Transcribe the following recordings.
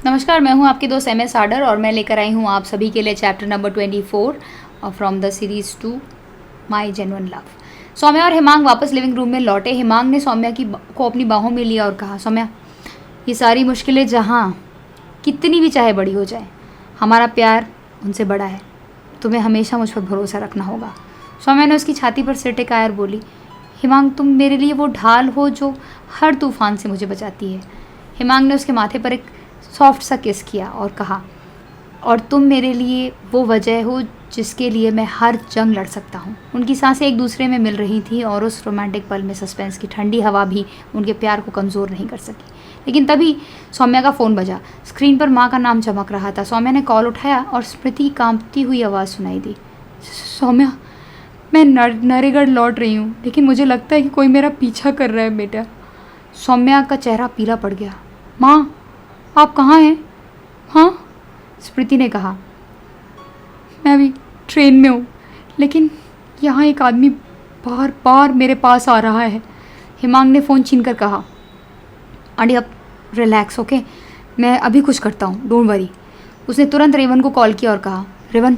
नमस्कार, मैं हूं आपकी दोस्त MS आडर और मैं लेकर आई हूं आप सभी के लिए chapter number 24 from the series 2 my genuine love. Saumya और हिमांग वापस लिविंग रूम में लौटे। हिमांग ने सौम्या को अपनी बाहों में लिया और कहा, सौम्या, ये सारी मुश्किलें जहाँ कितनी भी चाहे बड़ी हो जाए, हमारा प्यार उनसे बड़ा है। तुम्हें हमेशा मुझ पर भरोसा रखना होगा। सौम्या ने उसकी छाती पर सिर टिकाया और बोली, हिमांग, तुम मेरे लिए वो ढाल हो जो हर तूफान से मुझे बचाती है। हिमांग ने उसके माथे पर एक सॉफ्ट सा किस किया और कहा, और तुम मेरे लिए वो वजह हो जिसके लिए मैं हर जंग लड़ सकता हूँ। उनकी सांसें एक दूसरे में मिल रही थी और उस रोमांटिक पल में सस्पेंस की ठंडी हवा भी उनके प्यार को कमज़ोर नहीं कर सकी। लेकिन तभी सौम्या का फ़ोन बजा। स्क्रीन पर माँ का नाम चमक रहा था। सौम्या ने कॉल उठाया और स्मृति कांपती हुई आवाज़ सुनाई दी, सौम्या, मैं नरेगढ़ लौट रही हूँ, लेकिन मुझे लगता है कि कोई मेरा पीछा कर रहा है बेटा। सौम्या का चेहरा पीला पड़ गया। माँ, आप कहाँ हैं? हाँ, स्मृति ने कहा, मैं अभी ट्रेन में हूँ, लेकिन यहाँ एक आदमी बार बार मेरे पास आ रहा है। हिमांग ने फ़ोन छीनकर कहा, आंटी अब रिलैक्स, ओके, मैं अभी कुछ करता हूँ, डोंट वरी। उसने तुरंत रेवन को कॉल किया और कहा, रेवन,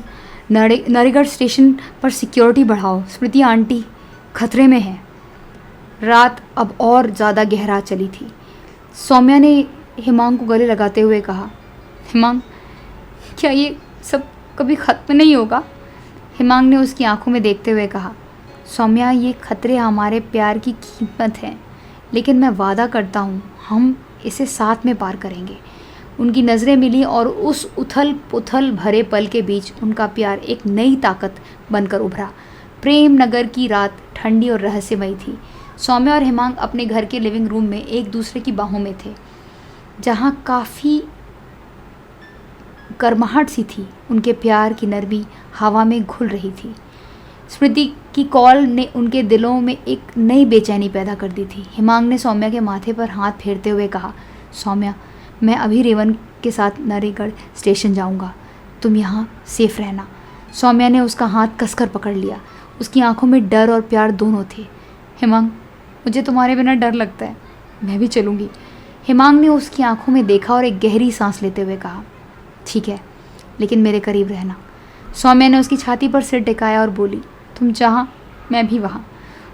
नरेगढ़ स्टेशन पर सिक्योरिटी बढ़ाओ, स्मृति आंटी खतरे में है। रात अब और ज़्यादा गहरा चली थी। सौम्या ने हिमांग को गले लगाते हुए कहा, हिमांग, क्या ये सब कभी ख़त्म नहीं होगा? हिमांग ने उसकी आंखों में देखते हुए कहा, सौम्या, ये खतरे हमारे प्यार की कीमत हैं, लेकिन मैं वादा करता हूँ हम इसे साथ में पार करेंगे। उनकी नज़रें मिली और उस उथल पुथल भरे पल के बीच उनका प्यार एक नई ताकत बनकर उभरा। प्रेम नगर की रात ठंडी और रहस्यमयी थी। सौम्या और हिमांग अपने घर के लिविंग रूम में एक दूसरे की बाहों में थे, जहाँ काफ़ी गर्माहट सी थी। उनके प्यार की नरमी हवा में घुल रही थी। स्मृति की कॉल ने उनके दिलों में एक नई बेचैनी पैदा कर दी थी। हिमांग ने सौम्या के माथे पर हाथ फेरते हुए कहा, सौम्या, मैं अभी रेवन के साथ नरेगढ़ स्टेशन जाऊंगा, तुम यहाँ सेफ रहना। सौम्या ने उसका हाथ कसकर पकड़ लिया। उसकी आंखों में डर और प्यार दोनों थे। हिमांग, मुझे तुम्हारे बिना डर लगता है, मैं भी चलूँगी। हिमांग ने उसकी आंखों में देखा और एक गहरी सांस लेते हुए कहा, ठीक है, लेकिन मेरे करीब रहना। सौम्या ने उसकी छाती पर सिर टिकाया और बोली, तुम जहाँ मैं भी वहाँ।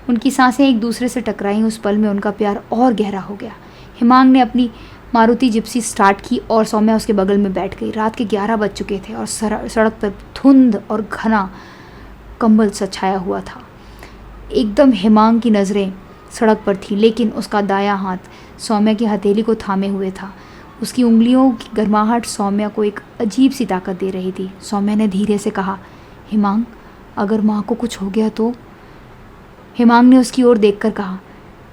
उनकी सांसें एक दूसरे से टकराईं। उस पल में उनका प्यार और गहरा हो गया। हिमांग ने अपनी मारुति जिप्सी स्टार्ट की और सौम्या उसके बगल में बैठ गई। रात के 11 बज चुके थे और सड़क पर धुंध और घना कंबल सा छाया हुआ था। एकदम हिमांग की नज़रें सड़क पर थी, लेकिन उसका दायां हाथ सौम्या की हथेली को थामे हुए था। उसकी उंगलियों की गर्माहट सौम्या को एक अजीब सी ताकत दे रही थी। सौम्या ने धीरे से कहा, हिमांग, अगर माँ को कुछ हो गया तो? हिमांग ने उसकी ओर देखकर कहा,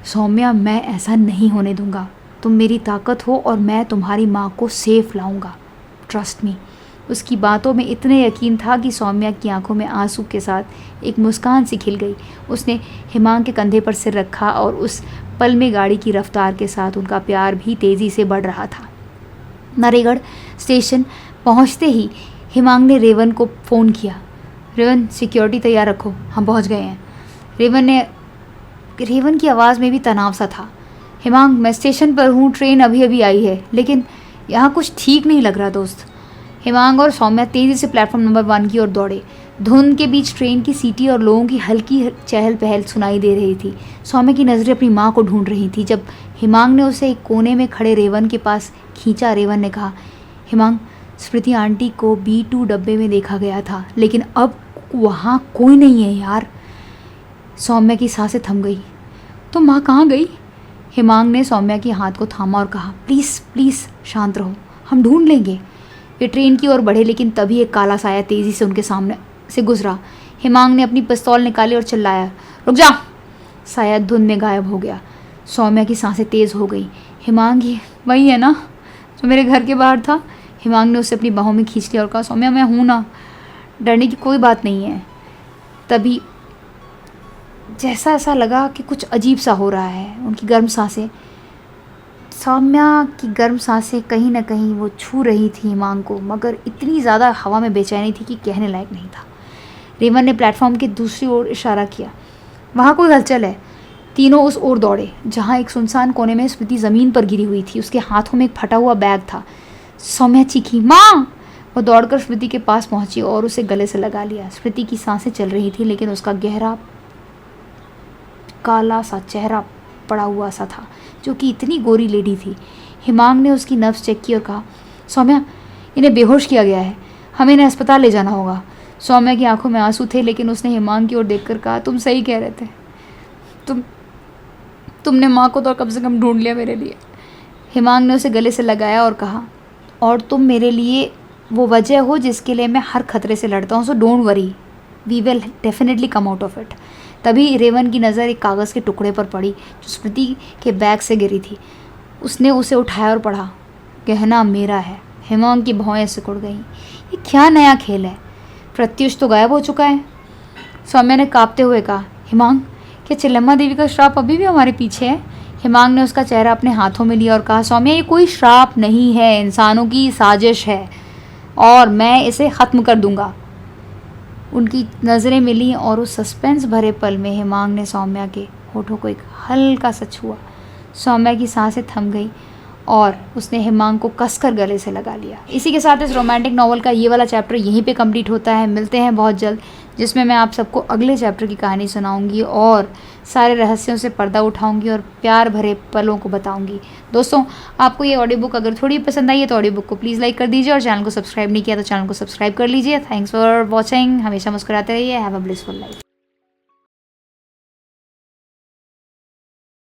सौम्या, मैं ऐसा नहीं होने दूंगा। तुम मेरी ताकत हो और मैं तुम्हारी माँ को सेफ लाऊंगा, ट्रस्ट मी। उसकी बातों में इतने यकीन था कि सौम्या की आंखों में आंसू के साथ एक मुस्कान सी खिल गई। उसने हिमांग के कंधे पर सिर रखा और उस पल में गाड़ी की रफ्तार के साथ उनका प्यार भी तेज़ी से बढ़ रहा था। नरेगढ़ स्टेशन पहुंचते ही हिमांग ने रेवन को फ़ोन किया, रेवन, सिक्योरिटी तैयार रखो, हम पहुंच गए हैं। रेवन की आवाज़ में भी तनाव सा था। हिमांग, मैं स्टेशन पर हूँ, ट्रेन अभी अभी आई है, लेकिन यहाँ कुछ ठीक नहीं लग रहा दोस्त। हिमांग और सौम्या तेज़ी से प्लेटफॉर्म नंबर 1 की ओर दौड़े। धुंध के बीच ट्रेन की सीटी और लोगों की हल्की चहल पहल सुनाई दे रही थी। सौम्या की नज़रें अपनी माँ को ढूंढ रही थी। जब हिमांग ने उसे एक कोने में खड़े रेवन के पास खींचा, रेवन ने कहा, हिमांग, स्मृति आंटी को B2 डब्बे में देखा गया था, लेकिन अब वहाँ कोई नहीं है यार। सौम्या की सांसें थम गई। तो माँ कहाँ गई? हिमांग ने सौम्या के हाथ को थामा और कहा, प्लीज़ प्लीज़ शांत रहो, हम ढूंढ लेंगे। वे ट्रेन की ओर बढ़े, लेकिन तभी एक काला साया तेज़ी से उनके सामने से गुजरा। हिमांग ने अपनी पिस्तौल निकाली और चिल्लाया, रुक जा। साया धुंध में गायब हो गया। सौम्या की सांसें तेज़ हो गई। हिमांग, ये वही है ना जो मेरे घर के बाहर था? हिमांग ने उसे अपनी बाहों में खींच लिया और कहा, सौम्या, मैं हूँ ना, डरने की कोई बात नहीं है। तभी जैसा ऐसा लगा कि कुछ अजीब सा हो रहा है। उनकी गर्म सांसें, सौम्या की गर्म सांसें कहीं ना कहीं वो छू रही थी हिमांग को, मगर इतनी ज़्यादा हवा में बेचैनी थी कि कहने लायक नहीं था। रेवन ने प्लेटफॉर्म की दूसरी ओर इशारा किया, वहाँ कोई हलचल है। तीनों उस ओर दौड़े, जहाँ एक सुनसान कोने में स्मृति ज़मीन पर गिरी हुई थी। उसके हाथों में एक फटा हुआ बैग था। सौम्या चीखी, माँ। वो दौड़कर स्मृति के पास पहुंची और उसे गले से लगा लिया। स्मृति की सांसें चल रही थी, लेकिन उसका गहरा काला सा चेहरा पड़ा हुआ सा था, जो कि इतनी गोरी लेडी थी। हिमांग ने उसकी नब्ज चेक की और कहा, सौम्या, इन्हें बेहोश किया गया है, हमें इन्हें अस्पताल ले जाना होगा। सौम्या की आंखों में आंसू थे, लेकिन उसने हिमांग की ओर देखकर कहा, तुम सही कह रहे थे। तुमने माँ को तो कम से कम ढूंढ लिया मेरे लिए। हिमांग ने उसे गले से लगाया और कहा, और तुम मेरे लिए वो वजह हो जिसके लिए मैं हर खतरे से लड़ता हूँ, so don't worry, we will definitely come out of it. तभी रेवन की नज़र एक कागज़ के टुकड़े पर पड़ी जो स्मृति के बैग से गिरी थी। उसने उसे उठाया और पढ़ा, गहना मेरा है। हिमांग की भौहें सिकुड़ गईं। ये क्या नया खेल है? प्रत्युष तो गायब हो चुका है। सौम्या ने कांपते हुए कहा, हिमांग, क्या चिल्लम्मा देवी का श्राप अभी भी हमारे पीछे है? हिमांग ने उसका चेहरा अपने हाथों में लिया और कहा, सौम्या, ये कोई श्राप नहीं है, इंसानों की साजिश है और मैं इसे ख़त्म कर दूंगा। उनकी नज़रें मिली और उस सस्पेंस भरे पल में हिमांग ने सौम्या के होठों को एक हल्का सा छुआ। सौम्या की सांसें थम गई और उसने हिमांग को कसकर गले से लगा लिया। इसी के साथ इस रोमांटिक नॉवल का ये वाला चैप्टर यहीं पे कंप्लीट होता है। मिलते हैं बहुत जल्द, जिसमें मैं आप सबको अगले चैप्टर की कहानी सुनाऊंगी और सारे रहस्यों से पर्दा उठाऊंगी और प्यार भरे पलों को बताऊंगी। दोस्तों, आपको ये ऑडियो बुक अगर थोड़ी पसंद आई है तो ऑडियो बुक को प्लीज़ लाइक कर दीजिए और चैनल को सब्सक्राइब नहीं किया तो चैनल को सब्सक्राइब कर लीजिए। Thanks for watching. हमेशा मुस्कुराते रहिए। Have a blissful life.